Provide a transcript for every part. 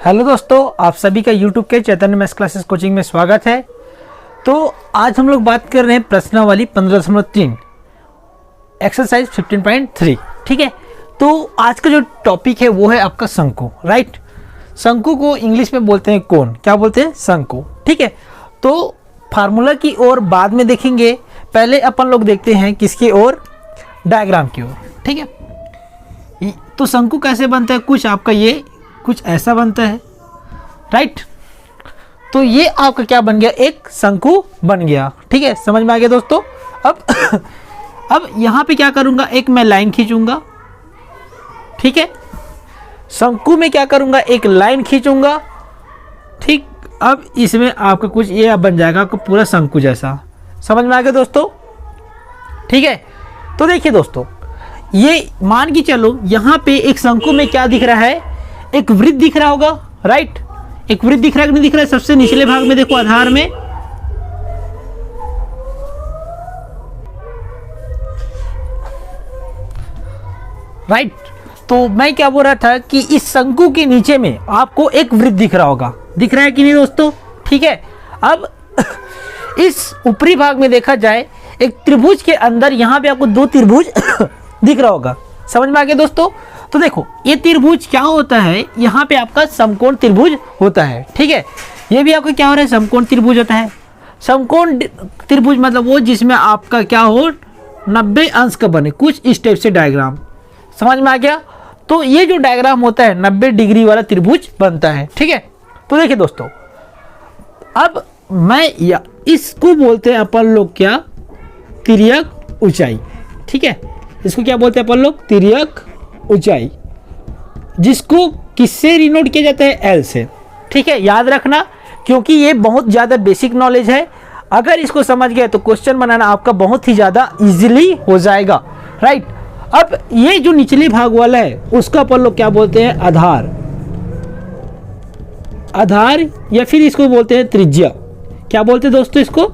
Hello दोस्तों, आप सभी का यूट्यूब के चैतन्य मैथ्स क्लासेस कोचिंग में स्वागत है। तो आज हम लोग बात कर रहे हैं प्रश्नावली 15.3 एक्सरसाइज 15.3। ठीक है, तो आज का जो टॉपिक है वो है आपका शंकु। राइट, शंकु को इंग्लिश में बोलते हैं कोन। क्या बोलते हैं? शंकु। ठीक है, तो फार्मूला की ओर बाद में देखेंगे, पहले अपन लोग देखते हैं किसकी ओर? डायग्राम की ओर। ठीक है, तो शंकु कैसे बनता है? कुछ आपका ये कुछ ऐसा बनता है। राइट, तो ये आपका क्या बन गया? एक शंकु बन गया। ठीक है, समझ में आ गया दोस्तों? अब यहां पे क्या करूंगा? एक मैं लाइन खींचूंगा। ठीक है, शंकु में क्या करूंगा? एक लाइन खींचूंगा। ठीक, अब इसमें आपका कुछ ये बन जाएगा आपको पूरा शंकु जैसा। समझ में आ गया दोस्तों? ठीक है, तो देखिए दोस्तों, ये मान के चलो यहां पे एक शंकु में क्या दिख रहा है? एक वृत्त दिख रहा होगा। राइट, एक वृत्त दिख रहा है कि नहीं दिख रहा है? सबसे निचले भाग में देखो, आधार में राइट। तो मैं क्या बोल रहा था कि इस शंकु के नीचे में आपको एक वृत्त दिख रहा होगा। दिख रहा है कि नहीं दोस्तों? ठीक है, अब इस ऊपरी भाग में देखा जाए, एक त्रिभुज के अंदर यहां पे आपको दो त्रिभुज दिख रहा होगा। समझ में आ गया दोस्तों? तो देखो, ये त्रिभुज क्या होता है? यहाँ पे आपका समकोण त्रिभुज होता है। ठीक है, ये भी आपका क्या हो रहा है? समकोण त्रिभुज होता है। समकोण त्रिभुज मतलब वो जिसमें आपका क्या हो? 90 अंश का बने, कुछ इस टाइप से डायग्राम। समझ में आ गया? तो ये जो डायग्राम होता है 90 डिग्री वाला त्रिभुज बनता है। ठीक है, तो देखिए दोस्तों, अब मैं इसको बोलते हैं अपन लोग क्या? तिर्यक ऊंचाई। ठीक है, इसको क्या बोलते हैं अपन लोग? तिर्यक ऊंचाई, जिसको किससे डिनोट किया जाता है? एल से। ठीक है, याद रखना, क्योंकि ये बहुत ज़्यादा बेसिक नॉलेज है। अगर इसको समझ गए तो क्वेश्चन बनाना आपका बहुत ही ज़्यादा इजीली हो जाएगा। राइट, अब ये जो निचले भाग वाला है उसको अपन लोग क्या बोलते हैं? आधार। आधार या फिर इसको बोलते हैं त्रिज्या। क्या बोलते हैं दोस्तों? इसको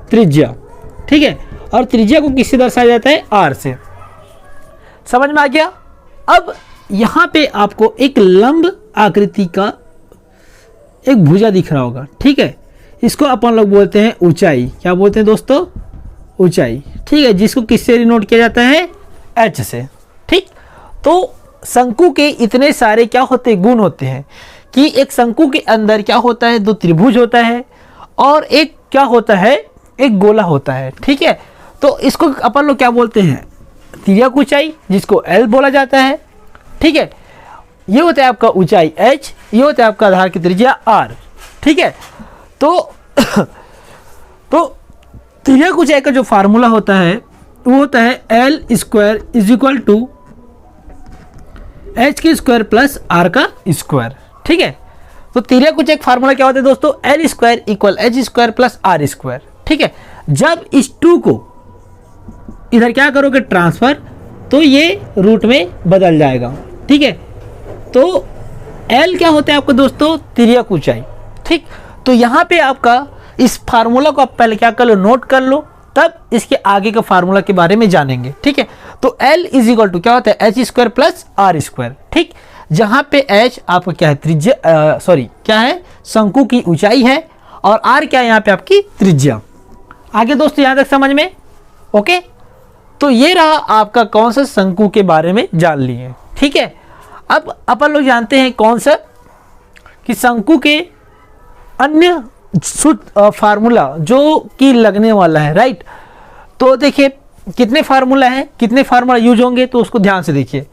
त्रिज्या। ठीक है, और त्रिज्या को किससे दर्शाया जाता है? आर से। समझ में आ गया? अब यहां पे आपको एक लंब आकृति का एक भुजा दिख रहा होगा। ठीक है, इसको अपन लोग बोलते हैं ऊंचाई। क्या बोलते हैं दोस्तों? ऊंचाई। ठीक है, जिसको किससे डिनोट किया जाता है? एच से। ठीक, तो शंकु के इतने सारे क्या होते हैं? गुण होते हैं कि एक शंकु के अंदर क्या होता है? दो त्रिभुज होता है और एक क्या होता है? एक गोला होता है। ठीक है, तो इसको अपन लोग क्या बोलते हैं? तिर्यक ऊंचाई, जिसको एल बोला जाता है। ठीक है, ये होता है आपका ऊंचाई एच, ये होता है आपका आधार की त्रिज्या आर। ठीक है, तो तिर्यक ऊंचाई का जो फार्मूला होता है वो होता है L square is equal to H के स्क्वायर प्लस आर का स्क्वायर। ठीक है, तो तिर्यक ऊंचाई का फार्मूला क्या होता है दोस्तों? L square equal H square plus R square. ठीक है, जब इस 2 को इधर क्या करोगे? ट्रांसफर, तो ये रूट में बदल जाएगा। ठीक है, तो L क्या होता है आपको दोस्तों? तिर्यक ऊंचाई। ठीक, तो यहाँ पे आपका इस फार्मूला को आप पहले क्या कर लो? नोट कर लो, तब इसके आगे का फार्मूला के बारे में जानेंगे। ठीक है, तो L इज इक्वल टू क्या होता है? H square plus R square. ठीक, जहाँ पे H आपका क्या है? त्रिज्या, क्या है? शंकु की ऊंचाई है, और R क्या है? यहाँ पे आपकी त्रिज्या। आगे दोस्तों यहाँ तक समझ में? ओके, तो ये रहा आपका कौन सा? शंकु के बारे में जान लिए। ठीक है, अब अपन लोग जानते हैं कौन सा? कि शंकु के अन्य फार्मूला जो कि लगने वाला है। राइट, तो देखिए कितने फार्मूला है, कितने फार्मूला यूज होंगे, तो उसको ध्यान से देखिए।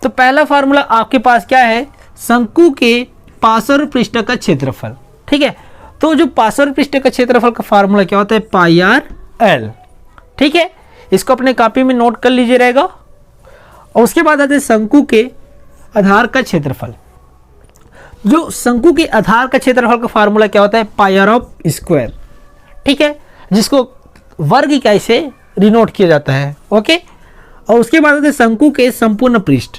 तो पहला फार्मूला आपके पास क्या है? शंकु के पार्श्व पृष्ठ का क्षेत्रफल। ठीक है, तो जो पार्श्व पृष्ठ का क्षेत्रफल का फार्मूला क्या होता है? Pi R L. ठीक है, इसको अपने कॉपी में नोट कर लीजिए रहेगा। और उसके बाद आते हैं शंकु के आधार का क्षेत्रफल। जो शंकु के आधार का क्षेत्रफल का फार्मूला क्या होता है? Pi are of square. ठीक है, जिसको वर्ग इकाई से डिनोट किया जाता है। ओके, और उसके बाद आते हैं शंकु के संपूर्ण पृष्ठ।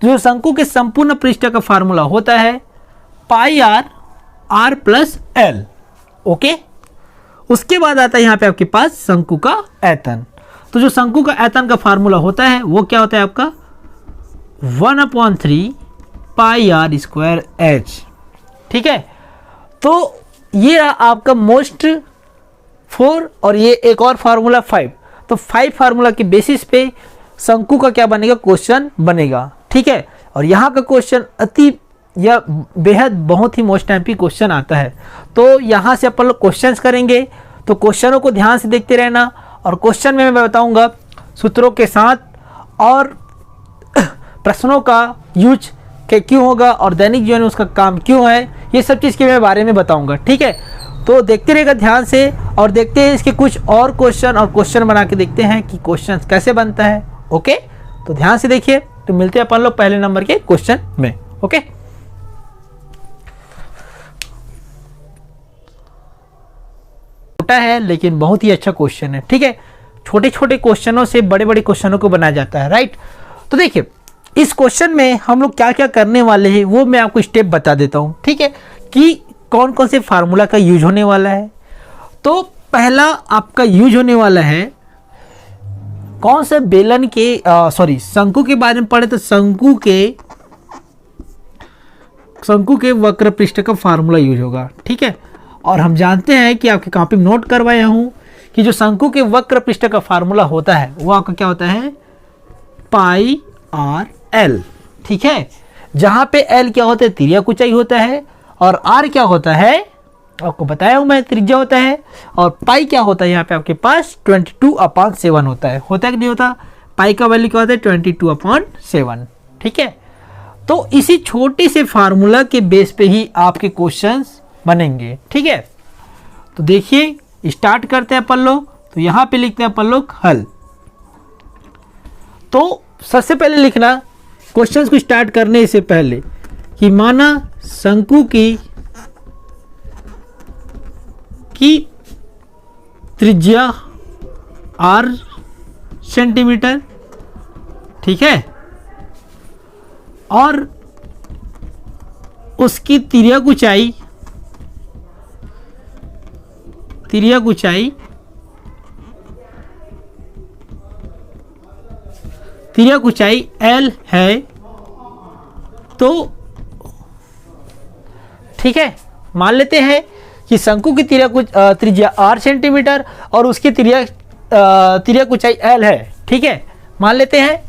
जो शंकु के संपूर्ण पृष्ठ का फार्मूला होता है pi R R plus L. Okay, उसके बाद आता है यहाँ पे आपके पास शंकु का आयतन। तो जो शंकु का आयतन का फार्मूला होता है वो क्या होता है आपका? 1/3 पाई आर स्क्वायर एच। ठीक है, तो ये रहा आपका मोस्ट 4 और ये एक और फार्मूला 5। तो 5 फार्मूला के बेसिस पे शंकु का क्या बनेगा, क्वेश्चन बनेगा। ठीक है, और यहाँ का क्वेश्चन अति या बेहद बहुत ही मोस्ट टाइम क्वेश्चन आता है। तो यहाँ से अपन लोग क्वेश्चंस करेंगे, तो क्वेश्चनों को ध्यान से देखते रहना, और क्वेश्चन में मैं बताऊंगा सूत्रों के साथ और प्रश्नों का यूज के क्यों होगा और दैनिक जीवन में उसका काम क्यों है, ये सब चीज़ के मैं बारे में बताऊंगा। ठीक है, तो देखते रहेगा ध्यान से, और देखते हैं इसके कुछ और क्वेश्चन बना के देखते हैं कि क्वेश्चन कैसे बनता है। ओके, तो ध्यान से देखिए। तो मिलते हैं अपन लोग पहले नंबर के क्वेश्चन में। ओके, छोटा है लेकिन बहुत ही अच्छा क्वेश्चन है। ठीक है, छोटे छोटे क्वेश्चनों से बड़े बड़े क्वेश्चनों को बनाया जाता है, राइट। तो देखिए इस क्वेश्चन में हम लोग क्या क्या करने वाले हैं वो मैं आपको स्टेप बता देता हूं। ठीक है, कि कौन कौन से फार्मूला का यूज होने वाला है। तो पहला आपका यूज होने वाला है कौन सा बेलन के शंकु के बारे में पढ़े, तो शंकु के वक्र पृष्ठ का फार्मूला यूज होगा। ठीक है, और हम जानते हैं कि आपकी कॉपी में नोट करवाया हूं कि जो शंकु के वक्र पृष्ठ का फार्मूला होता है वो आपका क्या होता है, पाई आर एल। ठीक है, जहां पे एल क्या होता है, तिर्यक ऊंचाई होता है, और आर क्या होता है आपको बताया हूं मैं, त्रिज्या होता है, और पाई क्या होता है यहाँ पे आपके पास 22/7 होता है कि नहीं होता। पाई का वैल्यू क्या होता है 22/7। ठीक है, तो इसी छोटे से फार्मूला के बेस पे ही आपके क्वेश्चंस बनेंगे। ठीक है, तो देखिए स्टार्ट करते हैं अपन लोग। तो यहाँ पे लिखते हैं अपन लोग हल। तो सबसे पहले लिखना क्वेश्चंस को स्टार्ट करने से पहले कि माना शंकु की त्रिज्या r सेंटीमीटर। ठीक है, और उसकी तिर्यक ऊंचाई L है। तो ठीक है, मान लेते हैं कि शंकु की त्रिज्या r सेंटीमीटर और उसकी तिर्यक ऊंचाई L है। ठीक है, मान लेते हैं।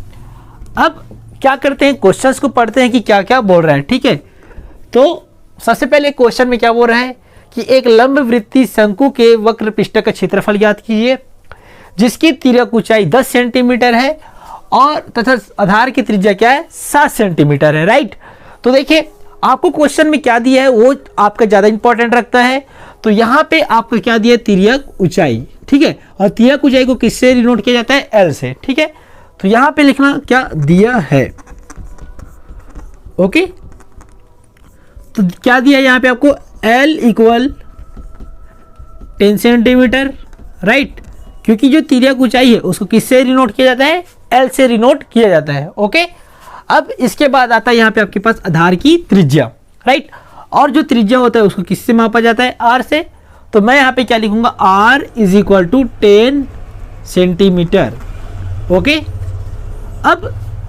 अब क्या करते हैं, क्वेश्चंस को पढ़ते हैं कि क्या क्या बोल रहा है। ठीक है, तो सबसे पहले क्वेश्चन में क्या बोल रहा है कि एक लंब वृत्तीय शंकु के वक्र पृष्ठ का क्षेत्रफल ज्ञात कीजिए जिसकी तिर्यक ऊंचाई 10 सेंटीमीटर है और तथा आधार की त्रिज्या क्या है 7 सेंटीमीटर है, राइट। तो देखिए आपको क्वेश्चन में क्या दिया है वो आपका ज्यादा इंपॉर्टेंट रखता है। तो यहाँ पे आपको क्या दिया है, तिर्यक ऊंचाई। ठीक है, और तिर्यक ऊंचाई को किससे डिनोट किया जाता है, एल से। ठीक है, तो यहाँ पे लिखना क्या दिया है। ओके, तो क्या दिया है यहाँ पे आपको, L इक्वल 10 सेंटीमीटर, राइट। क्योंकि जो तिर्यक ऊंचाई है उसको किससे रिनोट किया जाता है, L से रिनोट किया जाता है। ओके, अब इसके बाद आता है यहाँ पे आपके पास आधार की त्रिज्या, राइट। और जो त्रिज्या होता है उसको किससे मापा जाता है, R से। तो मैं यहाँ पे क्या लिखूंगा, R is equal to 10 centimetre. Okay, अब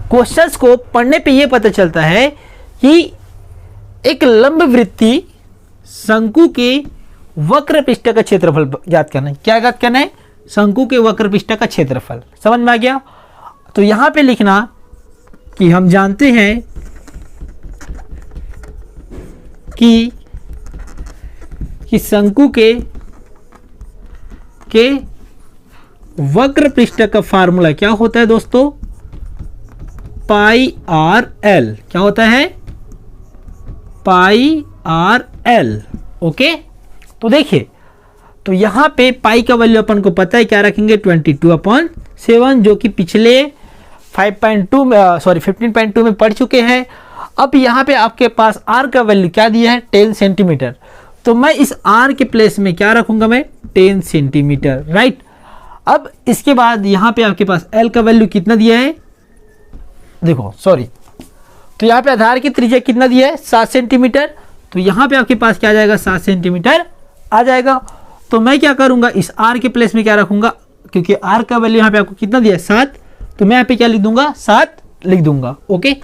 क्वेश्चंस को पढ़ने पे ये पता चलता है कि एक लंब वृत्तीय शंकु के वक्र पृष्ठ का क्षेत्रफल ज्ञात करना है। क्या ज्ञात करना है, शंकु के वक्र पृष्ठ का क्षेत्रफल। समझ में आ गया। तो यहां पे लिखना कि हम जानते हैं कि शंकु के वक्र पृष्ठ का फार्मूला क्या होता है दोस्तों, पाई आर एल। क्या होता है, पाई आर एल। ओके, तो देखिए तो यहां पे पाई का वैल्यू अपन को पता है, क्या रखेंगे 22/7, जो कि पिछले 15.2 में पढ़ चुके हैं। अब यहाँ पे आपके पास r का वैल्यू क्या दिया है, 10 सेंटीमीटर। तो मैं इस r के प्लेस में क्या रखूंगा, मैं 10 सेंटीमीटर, राइट। अब इसके बाद यहाँ पे आपके पास l का वैल्यू कितना दिया है, देखो तो यहाँ पे आधार की त्रिज्या कितना दिया है, 7 सेंटीमीटर। तो यहाँ पे आपके पास क्या आ जाएगा, 7 सेंटीमीटर आ जाएगा। तो मैं क्या करूंगा, इस r के प्लेस में क्या रखूंगा, क्योंकि r का वैल्यू यहाँ पे आपको कितना दिया है 7, तो मैं यहाँ पे क्या लिख दूंगा, 7 लिख दूंगा। ओके,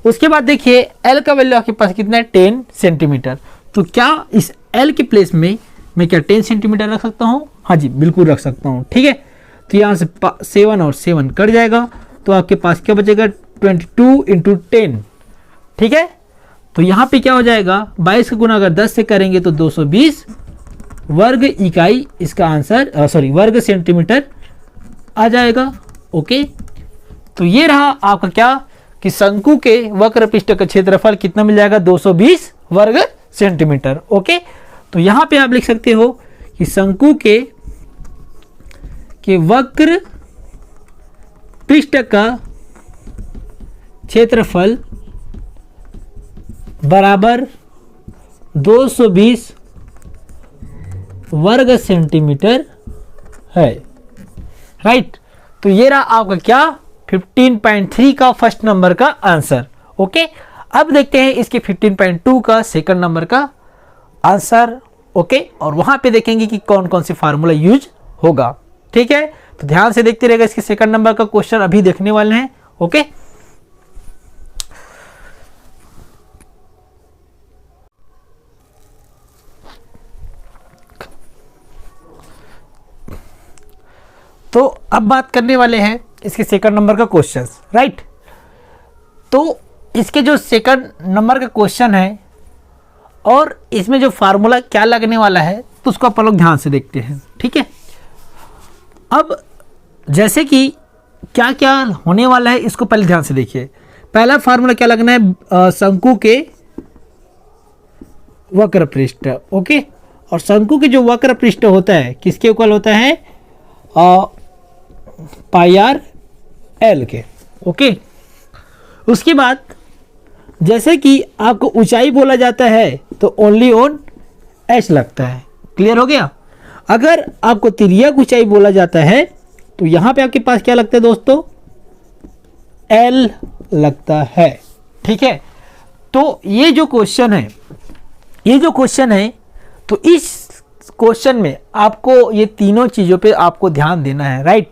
उसके बाद देखिए एल का वैल्यू आपके पास कितना है 10 सेंटीमीटर। तो क्या इस एल के प्लेस में मैं क्या 10 सेंटीमीटर रख सकता हूँ? हाँ जी बिल्कुल रख सकता हूँ। ठीक है, तो यहाँ से 7 और 7 कट जाएगा, तो आपके पास क्या बचेगा 22 इंटू 10। ठीक है, तो यहाँ पे क्या हो जाएगा 22 का गुना अगर 10 से करेंगे तो 220 वर्ग इकाई इसका आंसर वर्ग सेंटीमीटर आ जाएगा। ओके, तो ये रहा आपका क्या कि शंकु के वक्र पृष्ठ का क्षेत्रफल कितना मिल जाएगा 220 वर्ग सेंटीमीटर। ओके, तो यहां पे आप लिख सकते हो कि शंकु के वक्र पृष्ठ का क्षेत्रफल बराबर 220 वर्ग सेंटीमीटर है। राइट, तो ये रहा आपका क्या 15.3 का फर्स्ट नंबर का आंसर। ओके, अब देखते हैं इसके 15.2 का सेकंड नंबर का आंसर। ओके, और वहां पे देखेंगे कि कौन कौन से फार्मूला यूज होगा। ठीक है, तो ध्यान से देखते रहेगा, इसके सेकंड नंबर का क्वेश्चन अभी देखने वाले हैं। ओके, तो अब बात करने वाले हैं इसके सेकंड नंबर का क्वेश्चन। राइट, तो इसके जो सेकंड नंबर का क्वेश्चन है और इसमें जो फार्मूला क्या लगने वाला है तो उसको अपन लोग ध्यान से देखते हैं। ठीक है, अब जैसे कि क्या क्या होने वाला है इसको पहले ध्यान से देखिए। पहला फार्मूला क्या लगना है शंकु के वक्र पृष्ठ। ओके, और शंकु के जो वक्र पृष्ठ होता है किसके इक्वल होता है पाई आर एल के। ओके, उसके बाद जैसे कि आपको ऊंचाई बोला जाता है तो ओनली ऑन एच लगता है। क्लियर हो गया। अगर आपको तिर्यक ऊंचाई बोला जाता है तो यहां पे आपके पास क्या लगता है दोस्तों एल लगता है। ठीक है, तो ये जो क्वेश्चन है तो इस क्वेश्चन में आपको ये तीनों चीजों पे आपको ध्यान देना है। राइट,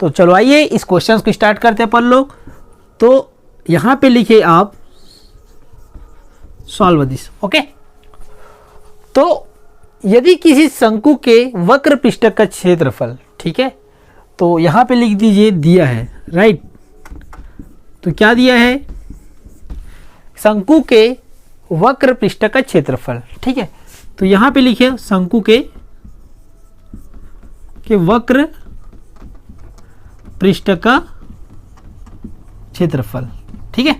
तो चलो आइए इस क्वेश्चन को स्टार्ट करते हैं अपन लोग। तो यहां पे लिखिए आप सॉल्व दिस। ओके, तो यदि किसी शंकु के वक्र पृष्ठ का क्षेत्रफल, ठीक है, तो यहां पे लिख दीजिए दिया है। राइट, तो क्या दिया है शंकु के वक्र पृष्ठ का क्षेत्रफल। ठीक है, तो यहां पे लिखिए शंकु के वक्र पृष्ठ का क्षेत्रफल। ठीक है,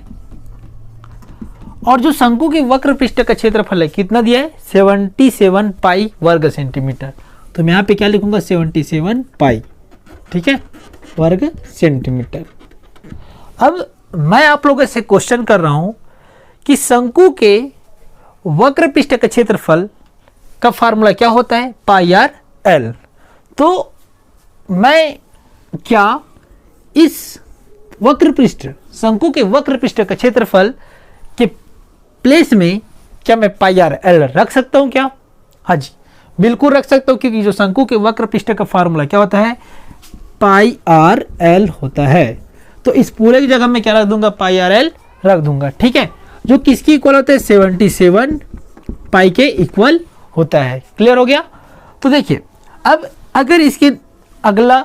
और जो शंकु के वक्र पृष्ठ का क्षेत्रफल है कितना दिया है 77 पाई वर्ग सेंटीमीटर। तो मैं यहाँ पे क्या लिखूंगा 77 पाई। ठीक है, वर्ग सेंटीमीटर। अब मैं आप लोगों से क्वेश्चन कर रहा हूं कि शंकु के वक्र पृष्ठ का क्षेत्रफल का फार्मूला क्या होता है पाई आर एल। तो मैं क्या इस वक्र पृष्ठ शंकु के वक्र पृष्ठ का क्षेत्रफल के प्लेस में क्या मैं पाई आर एल रख सकता हूं क्या? हाँ जी बिल्कुल रख सकता हूं, क्योंकि जो शंकु के वक्र पृष्ठ का फार्मूला क्या होता है पाई आर एल होता है। तो इस पूरे की जगह में क्या रख दूंगा पाई आर एल रख दूंगा। ठीक है, जो किसकी इक्वल होता है 77 पाई के इक्वल होता है। क्लियर हो गया। तो देखिए अब अगर इसके अगला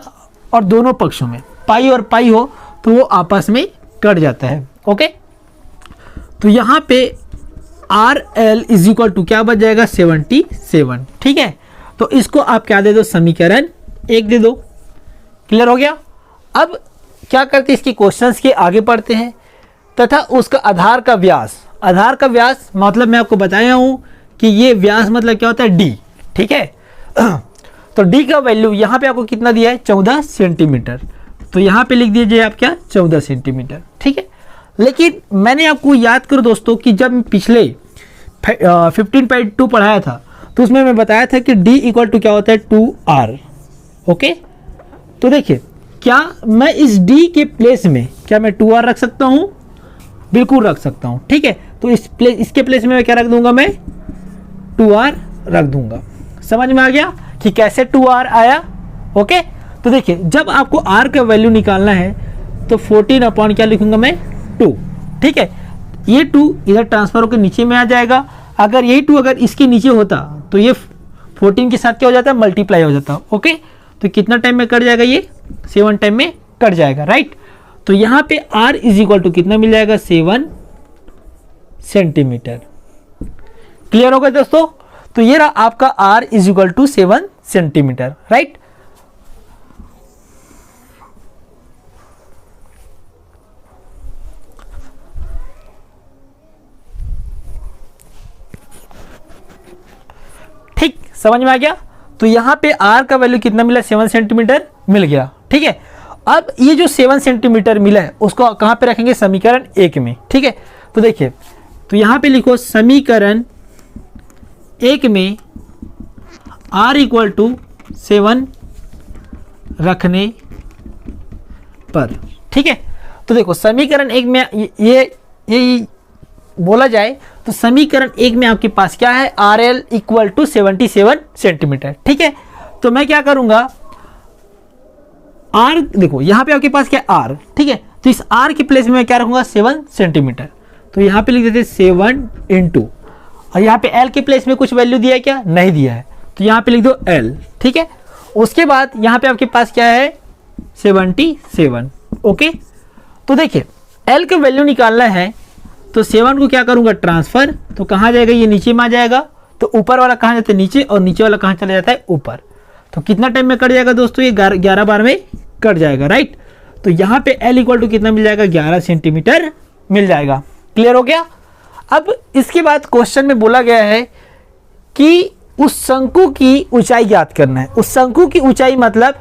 और दोनों पक्षों में पाई और पाई हो तो वो आपस में कट जाता है। ओके, तो यहां पे R L is equal to क्या बच जाएगा 77। ठीक है, तो इसको आप क्या दे दो समीकरण 1 दे दो। क्लियर हो गया। अब क्या करते हैं इसके क्वेश्चंस के आगे पढ़ते हैं तथा उसका आधार का व्यास मतलब मैं आपको बताया हूं कि ये व्यास मतलब क्या होता है डी। ठीक है, तो डी का वैल्यू यहां पे आपको कितना दिया है 14 सेंटीमीटर। तो यहां पे लिख दीजिए आप क्या 14 सेंटीमीटर। ठीक है, लेकिन मैंने आपको याद करो दोस्तों कि जब पिछले 15.2 पढ़ाया था तो उसमें मैं बताया था कि d इक्वल टू क्या होता है 2r। ओके, तो देखिए क्या मैं इस d के प्लेस में क्या मैं 2r रख सकता हूं? बिल्कुल रख सकता हूं। ठीक है, तो इसके प्लेस में मैं क्या रख दूंगा मैं 2r रख दूंगा। समझ में आ गया कि कैसे 2r आया। ओके, तो देखिए जब आपको r का वैल्यू निकालना है तो 14 अपॉन क्या लिखूंगा मैं 2। ठीक है, ये 2 इधर ट्रांसफर होकर नीचे में आ जाएगा। अगर ये 2 अगर इसके नीचे होता तो ये 14 के साथ क्या हो जाता है, मल्टीप्लाई हो जाता। ओके, तो कितना टाइम में कट जाएगा, ये 7 टाइम में कट जाएगा, राइट। तो यहाँ पे r इज इक्वल टू कितना मिल जाएगा, 7 सेंटीमीटर। क्लियर होगा दोस्तों। तो ये रहा आपका r is equal to 7 centimetre, right. ठीक, समझ में आ गया। तो यहां पे r का वैल्यू कितना मिला, 7 सेंटीमीटर मिल गया। ठीक है, अब ये जो 7 सेंटीमीटर मिला है उसको कहां पे रखेंगे, समीकरण 1 में। ठीक है, तो देखिए, तो यहां पे लिखो समीकरण 1 में r इक्वल टू 7 रखने पर। ठीक है, तो देखो समीकरण 1 में ये बोला जाए तो समीकरण 1 में आपके पास क्या है, R L equal to 77 centimetre. ठीक है, तो मैं क्या करूंगा, आर देखो यहां पे आपके पास क्या आर, ठीक है, तो इस आर के प्लेस में मैं क्या रखूंगा, 7 सेंटीमीटर। तो यहां पे लिख देते 7 इंटू, और यहाँ पे एल के प्लेस में कुछ वैल्यू दिया है क्या, नहीं दिया है, तो यहाँ पे लिख दो एल। ठीक है, उसके बाद यहाँ पे आपके पास क्या है, 77। ओके, तो देखिए एल का वैल्यू निकालना है तो 7 को क्या करूंगा, ट्रांसफर, तो कहाँ जाएगा, ये नीचे में आ जाएगा, तो ऊपर वाला कहाँ जाता है, नीचे, और नीचे वाला कहाँ चला जाता है, ऊपर। तो कितना टाइम में कट जाएगा दोस्तों, ये 11 बार में कट जाएगा, राइट। तो यहाँ पे एल इक्वल टू कितना मिल जाएगा, 11 सेंटीमीटर मिल जाएगा। क्लियर हो गया। अब इसके बाद क्वेश्चन में बोला गया है कि उस शंकु की ऊंचाई ज्ञात करना है। उस शंकु की ऊंचाई मतलब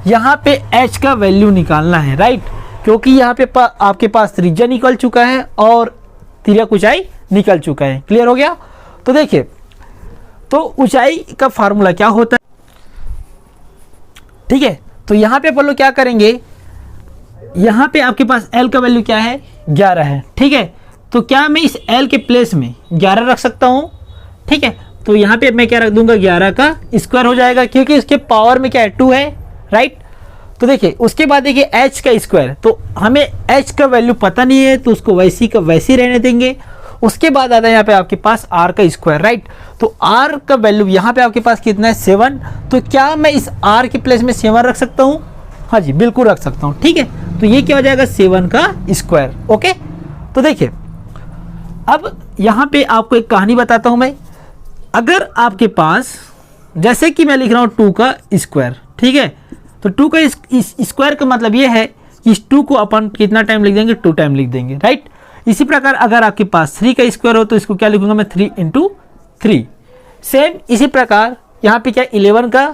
यहाँ पे h का वैल्यू निकालना है, राइट, क्योंकि यहाँ पे आपके पास त्रिज्या निकल चुका है और तिर्यक ऊंचाई निकल चुका है। क्लियर हो गया। तो देखिए, तो ऊंचाई का फार्मूला क्या होता है, ठीक है, तो यहाँ पे अपन लोग क्या करेंगे, यहाँ पे आपके पास l का वैल्यू क्या है, 11 है। ठीक है, तो क्या मैं इस l के प्लेस में 11 रख सकता हूँ। ठीक है, तो यहाँ पे मैं क्या रख दूंगा, 11 का स्क्वायर हो जाएगा, क्योंकि इसके पावर में क्या है, 2 है, राइट। तो देखिए उसके बाद देखिए h का स्क्वायर, तो हमें h का वैल्यू पता नहीं है तो उसको वैसी का वैसी रहने देंगे। उसके बाद आता है यहाँ पे आपके पास r का स्क्वायर, राइट। तो r का वैल्यू यहाँ पे आपके पास कितना है, 7। तो क्या मैं इस r के प्लेस में 7 रख सकता हूँ, हाँ जी बिल्कुल रख सकता हूँ। ठीक है, तो ये क्या हो जाएगा, 7 का स्क्वायर। ओके, तो देखिए अब यहाँ पे आपको एक कहानी बताता हूँ मैं। अगर आपके पास, जैसे कि मैं लिख रहा हूँ 2 का स्क्वायर, ठीक है, तो 2 का स्क्वायर का मतलब ये है कि इस 2 को अपन कितना टाइम लिख देंगे, 2 टाइम लिख देंगे, राइट। इसी प्रकार अगर आपके पास 3 का स्क्वायर हो तो इसको क्या लिखूंगा मैं, 3 इंटू 3। सेम इसी प्रकार यहाँ पे क्या 11 का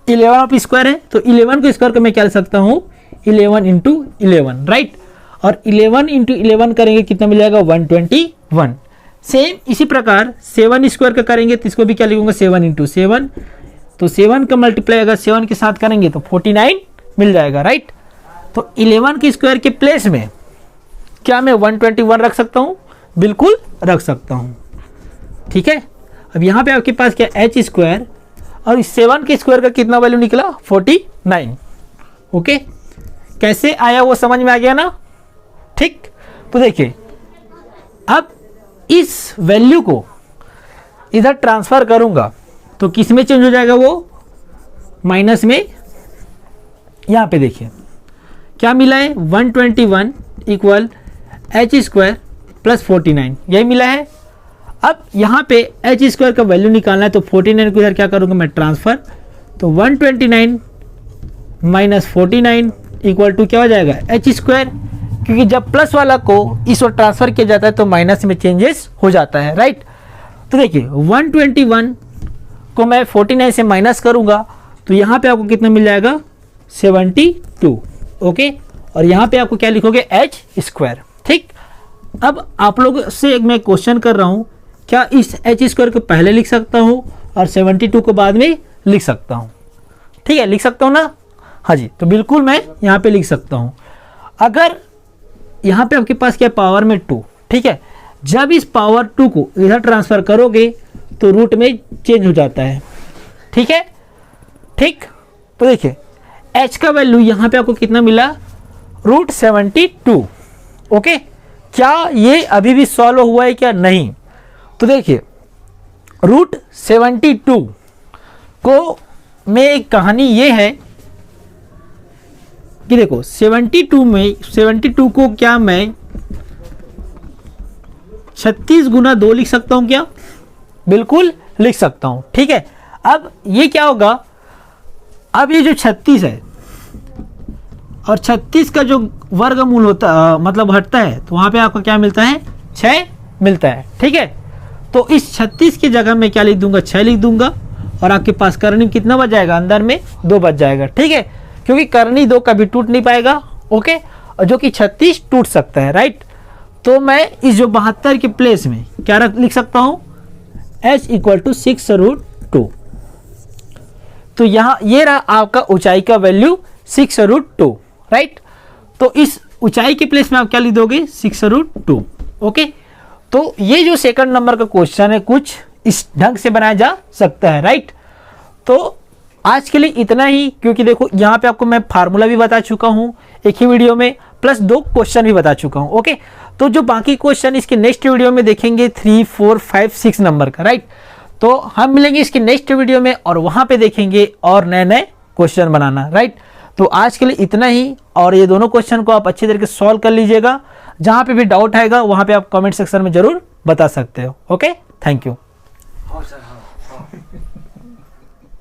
11 ऑफ स्क्वायर है, तो 11 के स्क्वायर को मैं क्या लिख सकता हूँ, 11 इंटू 11, राइट। और 11 इंटू 11 करेंगे कितना मिल जाएगा, 121। सेम इसी प्रकार 7 स्क्वायर का करेंगे तो इसको भी क्या लिखूंगा, 7 इंटू 7, तो 7 का मल्टीप्लाई अगर 7 के साथ करेंगे तो 49 मिल जाएगा, राइट। तो 11 के स्क्वायर के प्लेस में क्या मैं 121 रख सकता हूँ, बिल्कुल रख सकता हूँ। ठीक है, अब यहाँ पे आपके पास क्या h स्क्वायर, और इस 7 के स्क्वायर का कितना वैल्यू निकला, 49। ओके, कैसे आया वो समझ में आ गया ना। ठीक, तो देखिए अब इस वैल्यू को इधर ट्रांसफर करूंगा तो किस में चेंज हो जाएगा, वो माइनस में। यहाँ पे देखिए क्या मिला है, 121 इक्वल एच स्क्वायर प्लस 49, यही मिला है। अब यहाँ पे एच स्क्वायर का वैल्यू निकालना है तो 49 को इधर क्या करूँगा मैं, ट्रांसफर, तो 129 माइनस 49 इक्वल टू क्या हो जाएगा, एच स्क्वायर, क्योंकि जब प्लस वाला को इस ओर ट्रांसफर किया जाता है तो माइनस में चेंजेस हो जाता है, राइट। तो देखिए 121 को मैं 49 से माइनस करूंगा तो यहाँ पे आपको कितना मिल जाएगा, 72। ओके, और यहाँ पे आपको क्या लिखोगे, एच स्क्वायर। ठीक, अब आप लोग से मैं क्वेश्चन कर रहा हूँ, क्या इस एच स्क्वायर को पहले लिख सकता हूँ और 72 को बाद में लिख सकता हूँ। ठीक है, लिख सकता हूँ ना, हाँ जी, तो बिल्कुल मैं यहाँ पे लिख सकता हूँ। अगर यहाँ पे आपके पास क्या पावर में 2, ठीक है, जब इस पावर 2 को इधर ट्रांसफर करोगे तो रूट में चेंज हो जाता है। ठीक है, ठीक, तो देखिए h का वैल्यू यहाँ पे आपको कितना मिला, √72। ओके, क्या ये अभी भी सॉल्व हुआ है क्या नहीं। तो देखिए रूट 72 को में एक कहानी ये है कि देखो 72 को क्या मैं 36 गुना 2 लिख सकता हूं क्या, बिल्कुल लिख सकता हूं। ठीक है, अब ये क्या होगा, अब ये जो 36 है और 36 का जो वर्गमूल होता मतलब हटता है तो वहां पे आपको क्या मिलता है, 6 मिलता है। ठीक है, तो इस 36 की जगह मैं क्या लिख दूंगा, 6 लिख दूंगा और आपके पास करनी कितना बच जाएगा, अंदर में 2 बच जाएगा। ठीक है, क्योंकि करनी 2 कभी टूट नहीं पाएगा। ओके, और जो कि 36 टूट सकता है, राइट। तो मैं इस जो 72 के प्लेस में क्या लिख सकता हूं, h = 6√2। तो यहां ये रहा आपका ऊंचाई का वैल्यू 6√2, राइट। तो इस ऊंचाई के प्लेस में आप क्या लिख दोगे, 6√2। ओके, तो ये जो सेकंड नंबर का क्वेश्चन है कुछ इस ढंग से बनाया जा सकता है, राइट। तो आज के लिए इतना ही, क्योंकि देखो यहाँ पे आपको मैं फार्मूला भी बता चुका हूँ एक ही वीडियो में, प्लस 2 क्वेश्चन भी बता चुका हूँ। ओके, तो जो बाकी क्वेश्चन इसके नेक्स्ट वीडियो में देखेंगे 3, 4, 5, 6 नंबर का, राइट। तो हम मिलेंगे इसके नेक्स्ट वीडियो में और वहाँ पे देखेंगे और नए नए क्वेश्चन बनाना, राइट। तो आज के लिए इतना ही, और ये दोनों क्वेश्चन को आप अच्छी तरीके से सॉल्व कर लीजिएगा। जहाँ पे भी डाउट आएगा वहाँ पे आप कमेंट सेक्शन में जरूर बता सकते हो। Okay, thank you.